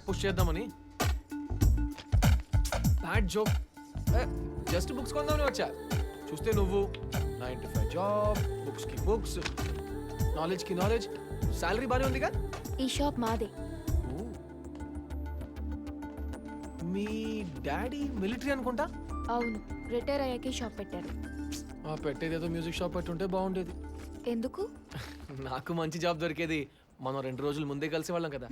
Push చేద్దామని. Bad joke. Just books కొందామని వచ్చా. చూస్తే నువ్వు 9 to 5 జాబ్, బుక్స్కి బుక్స్, నాలెడ్జ్కి నాలెడ్జ్, శాలరీ బాగానే ఉందిగా. ఈ షాప్ మాదే. మీ డాడీ మిలిటరీ అనుకుంటా. అవును, రిటైర్ అయ్యాకే షాప్ పెట్టారు. పెట్టేదేదో మ్యూజిక్ షాప్ పెట్టుంటే బాగుండేది. ఎందుకు? నాకు మంచి జాబ్ దొరికేది. మనం 2 రోజుల ముందే కలిసి వాళ్ళం కదా.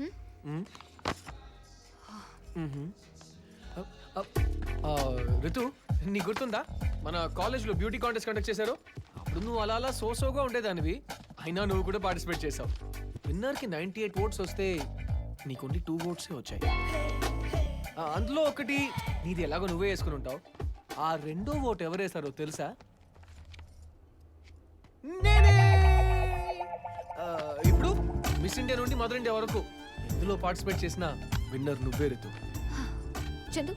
రితు, నీకు గుర్తుందా మన కాలేజ్లో బ్యూటీ కాంటెస్ట్ కండక్ట్ చేశారు? అప్పుడు నువ్వు అలా అలా సోగా ఉండేదానివి. అయినా నువ్వు కూడా పార్టిసిపేట్ చేసావు. విన్నర్కి 98 votes వస్తే నీకు ఓన్లీ 2 votes వచ్చాయి. అందులో ఒకటి నీది ఎలాగో నువ్వే వేసుకుని ఉంటావు. ఆ రెండో ఓట్ ఎవరు వేశారో తెలుసా? నేనే. ఇప్పుడు మిస్ ఇండియా నుండి మదర్ ఇండియా వరకు ఎందులో పార్టిసిపేట్ చేసిన విన్నర్ నువ్వే రితు. చందు,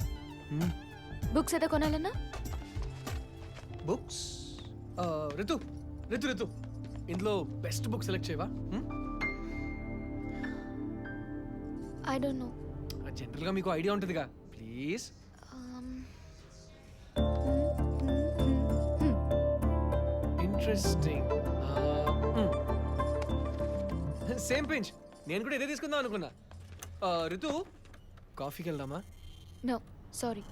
బుక్స్ ఏదో కొనాలన్నా? బుక్స్? రితు రితు రితు ఇందులో బెస్ట్ బుక్ సెలెక్ట్ చేయవా? I don't know. జనరల్గా మీకు ఐడియా ఉంటుందిగా. ప్లీజ్. ఇంట్రెస్టింగ్. Same pinch. నేను కూడా ఇదే తీసుకుందాం అనుకున్నా. రితు, కాఫీకి వెళ్దామా? No sorry.